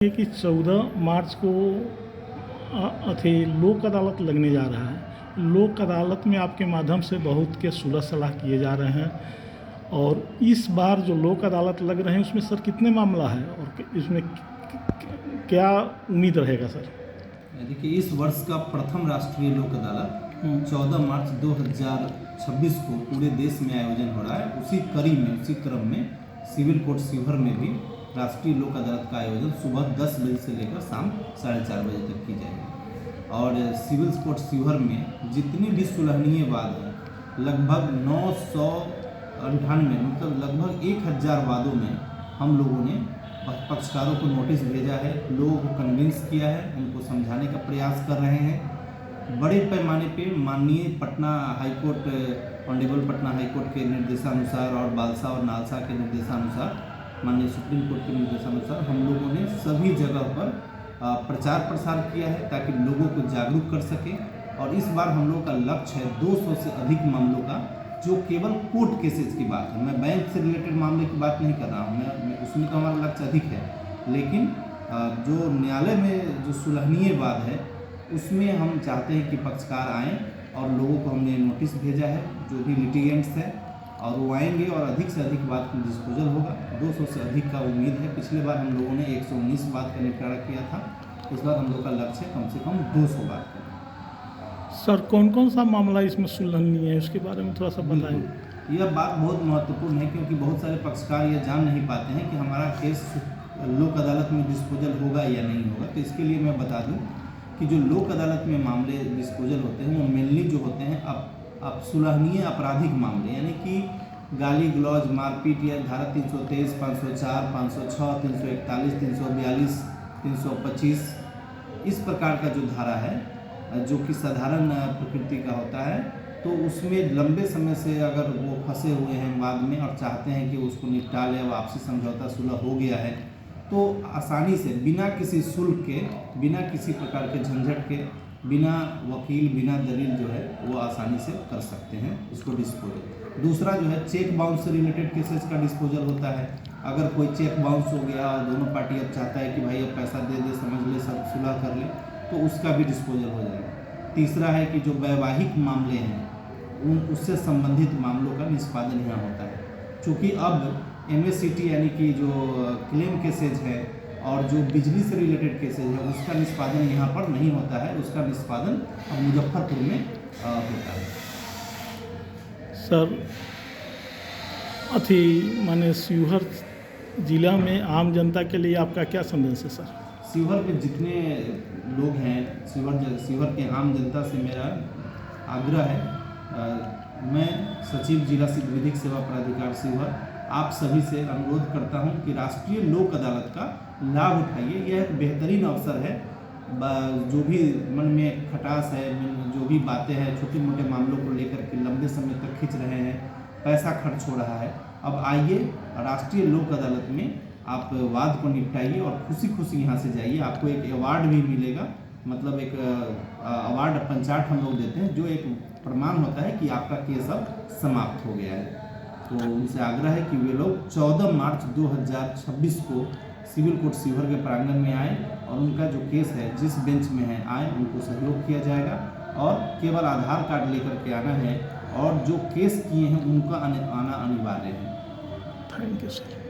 ये कि 14 मार्च को लोक अदालत लगने जा रहा है। लोक अदालत में आपके माध्यम से बहुत के सुलह सलाह किए जा रहे हैं और इस बार जो लोक अदालत लग रहे हैं उसमें सर कितने मामला है और इसमें क्या उम्मीद रहेगा सर? देखिए, इस वर्ष का प्रथम राष्ट्रीय लोक अदालत 14 मार्च 2026 को पूरे देश में आयोजन हो रहा है। उसी क्रम में सिविल कोर्ट शिवहर में भी राष्ट्रीय लोक अदालत का आयोजन सुबह 10 बजे से लेकर शाम 4:30 बजे तक की जाएगी। और सिविल कोर्ट शिवहर में जितने भी सुलहनीय वाद हैं, लगभग 998 मतलब लगभग 1000 वादों में हम लोगों ने पक्षकारों को नोटिस भेजा है, लोगों को कन्विंस किया है, उनको समझाने का प्रयास कर रहे हैं। बड़े पैमाने पे माननीय Patna high court, honourable Patna high court के निर्देशानुसार और बालसा और नालसा के निर्देशानुसार, माननीय सुप्रीम कोर्ट के निर्देशानुसार हम लोगों ने सभी जगह पर प्रचार प्रसार किया है ताकि लोगों को जागरूक कर सके। और इस बार हम लोगों का लक्ष्य है 200 से अधिक मामलों का, जो केवल कोर्ट केसेस की बात है। मैं बैंक से रिलेटेड मामले की बात नहीं कर रहा हूँ, मैं उसमें तो हमारा लक्ष्य अधिक है, लेकिन जो न्यायालय में जो सुलहनीय वाद है उसमें हम चाहते हैं कि पक्षकार आएँ और लोगों को हमने नोटिस भेजा है, जो भी लिटिगेंट्स है, और वो आएंगे और अधिक से अधिक बात का डिस्पोजल होगा। 200 से अधिक का उम्मीद है। पिछले बार हम लोगों ने 119 बात का निपटारा किया था, इस बार हम लोग का लक्ष्य है कम से कम 200 बात का। सर कौन कौन सा मामला इसमें सुलहनीय है, उसके बारे में थोड़ा सा बताएं। यह बात बहुत महत्वपूर्ण है क्योंकि बहुत सारे पक्षकार ये जान नहीं पाते हैं कि हमारा केस लोक अदालत में डिस्पोजल होगा या नहीं होगा। तो इसके लिए मैं बता दूं कि जो लोक अदालत में मामले डिस्पोजल होते हैं वो मेनली जो होते हैं अब सुलहनीय आपराधिक मामले, यानी कि गाली गलौज, मारपीट या धारा 323, 504, 506, 341, 342, 325 इस प्रकार का जो धारा है, जो कि साधारण प्रकृति का होता है, तो उसमें लंबे समय से अगर वो फंसे हुए हैं वाद में और चाहते हैं कि उसको निपटा लें, अब आपसी समझौता सुलह हो गया है, तो आसानी से बिना किसी शुल्क के, बिना किसी प्रकार के झंझट के, बिना वकील, बिना दलील जो है वो आसानी से कर सकते हैं इसको डिस्पोजल। दूसरा जो है चेक बाउंस से रिलेटेड केसेस का डिस्पोजल होता है। अगर कोई चेक बाउंस हो गया और दोनों पार्टी अब चाहता है कि भाई अब पैसा दे दे, समझ ले, सब सुलह कर ले, तो उसका भी डिस्पोजल हो जाएगा। तीसरा है कि जो वैवाहिक मामले हैं उससे संबंधित मामलों का निष्पादन यहाँ होता है। चूँकि अब MACT यानी कि जो क्लेम केसेज है और जो बिजली से रिलेटेड केसेज है उसका निष्पादन यहाँ पर नहीं होता है, उसका निष्पादन अब मुजफ्फरपुर में होता है। सर माने शिवहर जिला में आम जनता के लिए आपका क्या संदेश है सर? शिवहर में जितने लोग हैं, शिवहर के आम जनता से मेरा आग्रह है, मैं सचिव जिला विधिक सेवा प्राधिकार शिवहर आप सभी से अनुरोध करता हूं कि राष्ट्रीय लोक अदालत का लाभ उठाइए। यह एक बेहतरीन अवसर है। जो भी मन में खटास है, जो भी बातें हैं, छोटे मोटे मामलों को लेकर के लंबे समय तक खींच रहे हैं, पैसा खर्च हो रहा है, अब आइए राष्ट्रीय लोक अदालत में आप वाद को निपटाइए और खुशी खुशी यहाँ से जाइए। आपको एक अवार्ड भी मिलेगा, मतलब एक अवार्ड पंचाट हम लोग देते हैं, जो एक प्रमाण होता है कि आपका केस अब समाप्त हो गया है। तो उनसे आग्रह है कि वे लोग 14 मार्च 2026 को सिविल कोर्ट शिवहर के प्रांगण में आए और उनका जो केस है जिस बेंच में है आए, उनको सहयोग किया जाएगा और केवल आधार कार्ड लेकर के आना है और जो केस किए हैं उनका आना अनिवार्य है। Thank you sir.